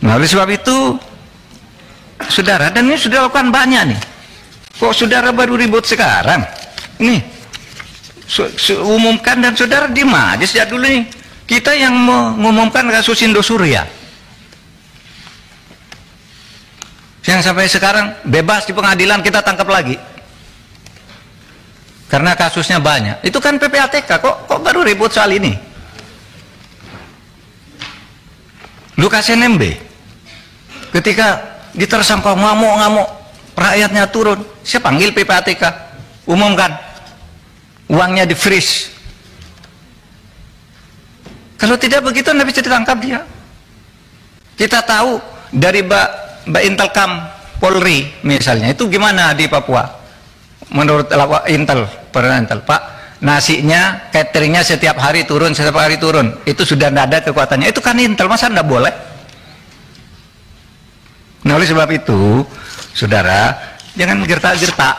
Nah, oleh sebab itu, saudara, dan ini sudah lakukan banyak nih. Kok saudara baru ribut sekarang? Ini umumkan dan saudara diem aja sejak dulu nih. Kita yang mengumumkan kasus Indosuria, yang sampai sekarang bebas di pengadilan kita tangkap lagi karena kasusnya banyak. Itu kan PPATK, kok baru ribut soal ini? Lukas NMB ketika ditersangka ngamuk-ngamuk, rakyatnya turun, saya panggil PPATK, umumkan, uangnya di freeze. Kalau tidak begitu Anda bisa ditangkap dia. Kita tahu dari Mbak Intelkam Polri misalnya, itu gimana di Papua menurut Intel, Pak, nasinya, cateringnya setiap hari turun, itu sudah tidak ada kekuatannya. Itu kan Intel, masa tidak boleh? Nah, oleh sebab itu, saudara, jangan gertak-gertak.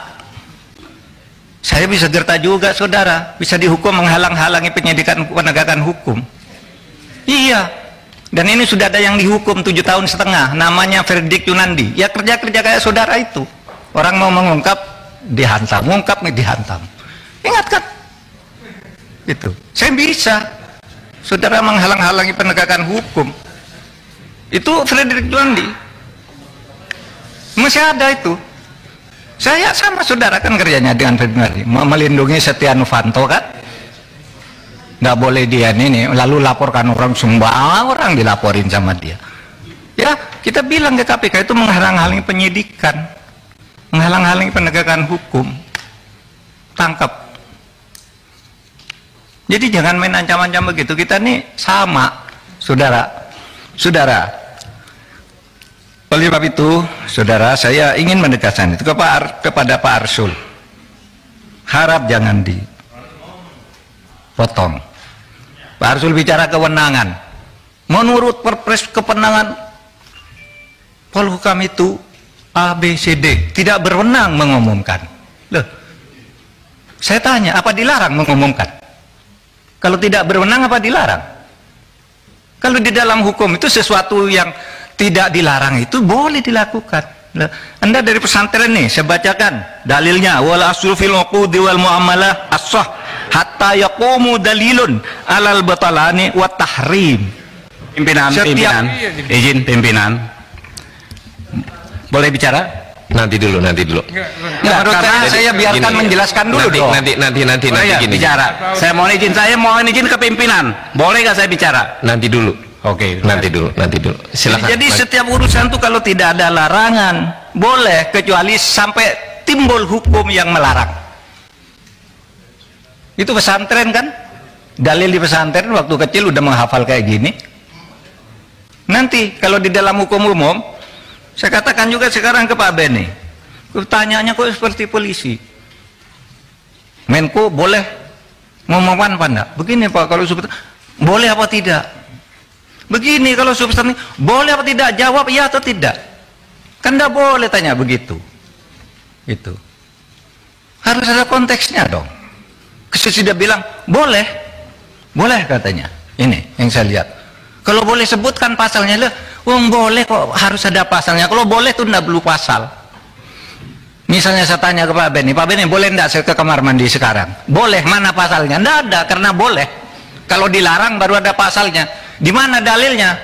Saya bisa gertak juga, saudara, bisa dihukum menghalang-halangi penyidikan penegakan hukum. Iya, dan ini sudah ada yang dihukum 7,5 tahun, namanya Verdik Yunandi. Ya kerja-kerja kayak saudara itu. Orang mau mengungkap, dihantam, mengungkap, dihantam. Ingat kan? Itu. Saya bisa. Saudara menghalang-halangi penegakan hukum. Itu Verdik Yunandi. Masih ada itu. Saya sama saudara kan kerjanya dengan Verdik Yunandi. Melindungi Setia Novanto kan? Nggak boleh dia ini, lalu laporkan orang, semua orang dilaporin sama dia. Ya, kita bilang ke KPK itu menghalang-halangi penyidikan, menghalang-halangi penegakan hukum. Tangkap. Jadi jangan main ancam-ancam begitu. Kita nih sama, saudara. Oleh sebab itu, saudara, saya ingin menegaskan itu kepada Pak Arsul. Harap jangan dipotong. Pak Arsul bicara kewenangan. Menurut Perpres kewenangan Polhukam itu ABCD, tidak berwenang mengumumkan. Loh, saya tanya, apa dilarang mengumumkan? Kalau tidak berwenang, apa dilarang? Kalau di dalam hukum itu sesuatu yang tidak dilarang itu boleh dilakukan. Loh, Anda dari pesantren nih, saya bacakan dalilnya, wal aslu fil uqudi wal muamalah as-sah hatta yaqumu dalilun alal batalani wa tahrim. Pimpinan, izin pimpinan, boleh bicara? Nanti dulu. Menurut saya biarkan menjelaskan dulu dong. Nanti gini. Bicara. Saya mohon izin ke pimpinan. Boleh nggak saya bicara? Nanti dulu. Oke, nanti dulu. Silakan. Jadi setiap urusan tuh kalau tidak ada larangan boleh, kecuali sampai timbul hukum yang melarang. Itu pesantren kan? Dalil di pesantren waktu kecil udah menghafal kayak gini. Nanti kalau di dalam hukum umum, saya katakan juga sekarang ke Pak Beni, pertanyaannya kok seperti polisi. Menko boleh ngomongkan apa enggak? Begini Pak, kalau boleh apa tidak? Begini kalau substansi, boleh apa tidak? Jawab iya atau tidak. Kan enggak boleh tanya begitu. Itu. Harus ada konteksnya dong. Sesudah bilang, boleh katanya. Ini yang saya lihat. Kalau boleh sebutkan pasalnya, boleh kok harus ada pasalnya. Kalau boleh tuh enggak perlu pasal. Misalnya saya tanya ke Pak Beni, boleh enggak saya ke kamar mandi sekarang? Boleh, mana pasalnya? Enggak ada, karena boleh. Kalau dilarang baru ada pasalnya. Di mana dalilnya?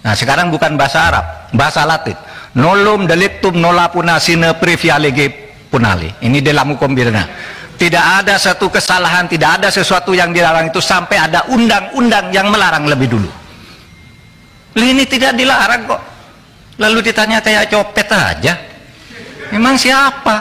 Nah, sekarang bukan bahasa Arab, bahasa Latin. Nolum delictum nola punasine previalege punali. Ini dalam hukum pidana. Tidak ada satu kesalahan, tidak ada sesuatu yang dilarang itu sampai ada undang-undang yang melarang lebih dulu. Ini tidak dilarang kok. Lalu ditanya kayak copet aja. Memang siapa?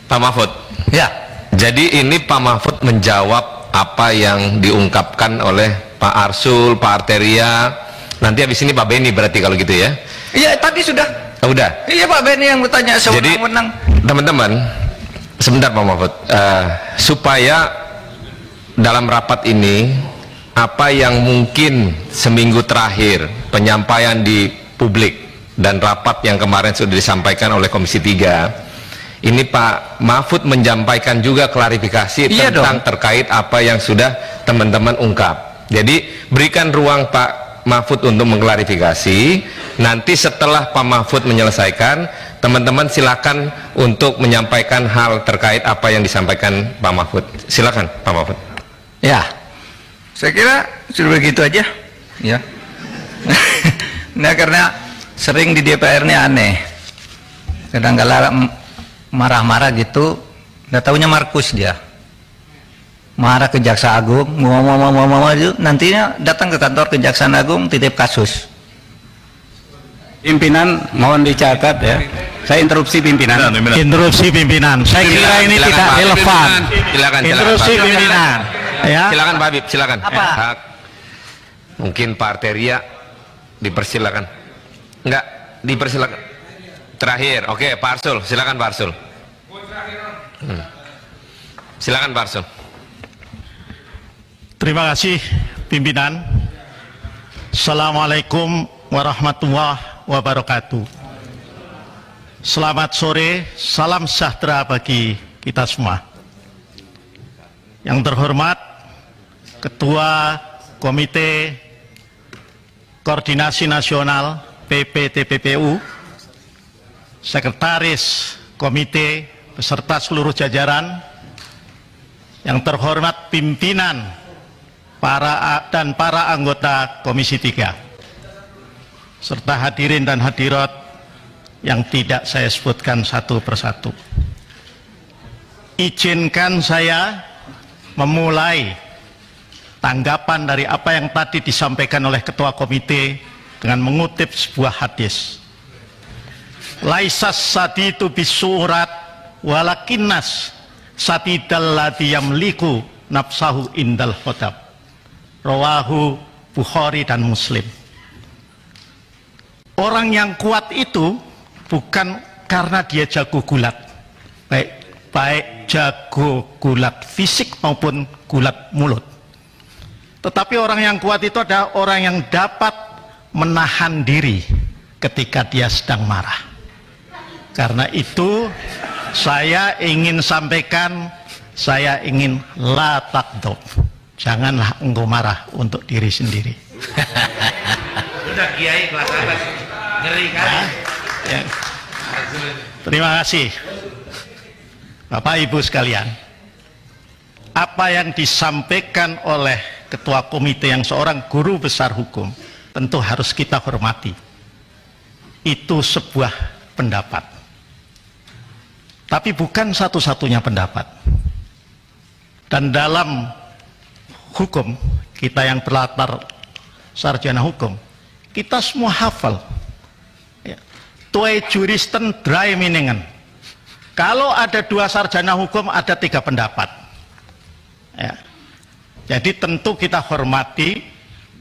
Pak Mahfud. Ya. Jadi ini Pak Mahfud menjawab apa yang diungkapkan oleh Pak Arsul, Pak Arteria. Nanti habis ini Pak Beni berarti kalau gitu ya? Iya, tadi sudah. Oh, udah. Iya, Pak Beni yang bertanya sewenang-wenang. Teman-teman, sebentar Pak Mahfud, supaya dalam rapat ini apa yang mungkin seminggu terakhir penyampaian di publik dan rapat yang kemarin sudah disampaikan oleh Komisi 3, ini Pak Mahfud menyampaikan juga klarifikasi tentang terkait apa yang sudah teman-teman ungkap. Jadi berikan ruang Pak Mahfud untuk mengklarifikasi. Nanti setelah Pak Mahfud menyelesaikan, teman-teman silakan untuk menyampaikan hal terkait apa yang disampaikan Pak Mahfud. Silakan Pak Mahfud. Ya, saya kira sudah begitu aja. Ya. Nah, karena sering di DPR ini aneh. Kadang-kadang marah-marah gitu, nggak taunya Markus dia. Marah ke Jaksa Agung, ngomong itu, nantinya datang ke kantor Kejaksaan Agung titip kasus. Pimpinan mohon dicatat ya. Saya interupsi pimpinan. Interupsi pimpinan. Saya kira ini Silakan, tidak Pak. relevan. Silakan, Interupsi pimpinan. Ya. Silakan Pak Habib, silakan. Apa? Hak. Mungkin Pak Arteria dipersilakan. Enggak, dipersilakan. Terakhir, oke, Pak Arsul, silakan Pak Arsul. Silakan Pak Arsul. Terima kasih pimpinan. Assalamualaikum warahmatullahi wabarakatuh. Selamat sore, salam sejahtera bagi kita semua. Yang terhormat Ketua Komite Koordinasi Nasional PPTPPU, Sekretaris Komite beserta seluruh jajaran, yang terhormat pimpinan dan para anggota Komisi 3, serta hadirin dan hadirat yang tidak saya sebutkan satu persatu. Izinkan saya memulai tanggapan dari apa yang tadi disampaikan oleh Ketua Komite dengan mengutip sebuah hadis. Laisas saditu bisurat walakinnas sadidalladzi yamliku nafsahu indal khotab. Rawahu Bukhari dan Muslim. Orang yang kuat itu bukan karena dia jago gulat, baik jago gulat fisik maupun gulat mulut. Tetapi orang yang kuat itu adalah orang yang dapat menahan diri ketika dia sedang marah. Karena itu saya ingin sampaikan, saya ingin la takdob. Janganlah engkau marah untuk diri sendiri. Sudah Kiai kelas atas, ngeri kan? Ya. Terima kasih Bapak Ibu sekalian. Apa yang disampaikan oleh Ketua Komite yang seorang guru besar hukum tentu harus kita hormati. Itu sebuah pendapat, tapi bukan satu-satunya pendapat. Dan dalam hukum, kita yang berlatar sarjana hukum, kita semua hafal ya. Twee juristen dry meningen. Kalau ada dua sarjana hukum, ada 3 pendapat ya. Jadi tentu kita hormati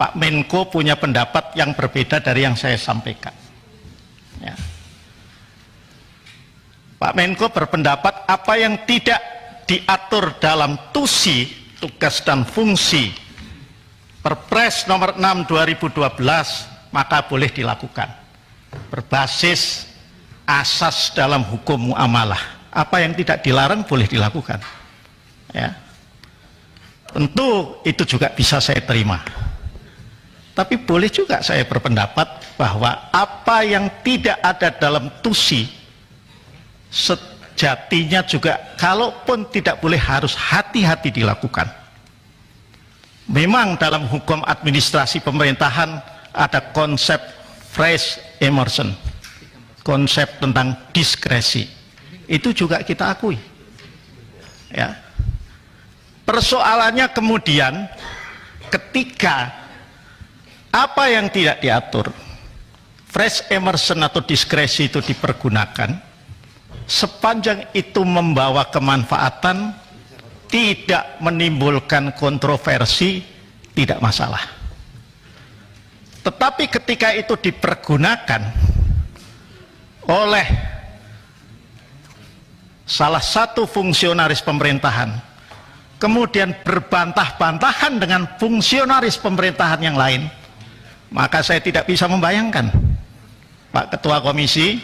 Pak Menko punya pendapat yang berbeda dari yang saya sampaikan ya. Pak Menko berpendapat apa yang tidak diatur dalam TUSI, tugas dan fungsi Perpres nomor 6 2012, maka boleh dilakukan berbasis asas dalam hukum muamalah. Apa yang tidak dilarang boleh dilakukan ya. Tentu itu juga bisa saya terima, tapi boleh juga saya berpendapat bahwa apa yang tidak ada dalam TUSI sejatinya juga kalaupun tidak boleh harus hati-hati dilakukan. Memang dalam hukum administrasi pemerintahan ada konsep phrase immersion, konsep tentang diskresi. Itu juga kita akui ya. Persoalannya kemudian ketika apa yang tidak diatur, phrase immersion atau diskresi itu dipergunakan, sepanjang itu membawa kemanfaatan, tidak menimbulkan kontroversi, tidak masalah. Tetapi ketika itu dipergunakan oleh salah satu fungsionaris pemerintahan, kemudian berbantah-bantahan dengan fungsionaris pemerintahan yang lain, maka saya tidak bisa membayangkan, Pak Ketua Komisi,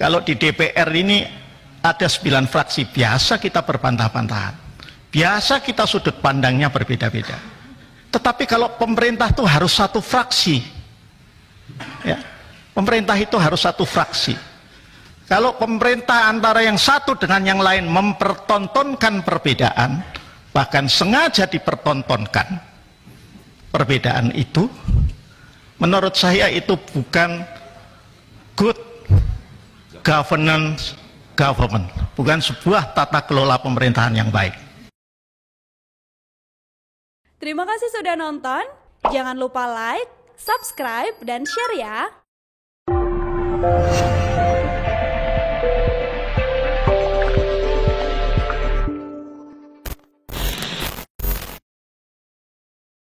kalau di DPR ini ada 9 fraksi, biasa kita berbantah-bantahan, biasa kita sudut pandangnya berbeda-beda. Tetapi kalau pemerintah itu harus satu fraksi Ya. Pemerintah itu harus satu fraksi. Kalau pemerintah antara yang satu dengan yang lain mempertontonkan perbedaan, bahkan sengaja dipertontonkan perbedaan itu, menurut saya itu bukan good governance government, bukan sebuah tata kelola pemerintahan yang baik. Terima kasih sudah nonton. Jangan lupa like, subscribe, dan share ya.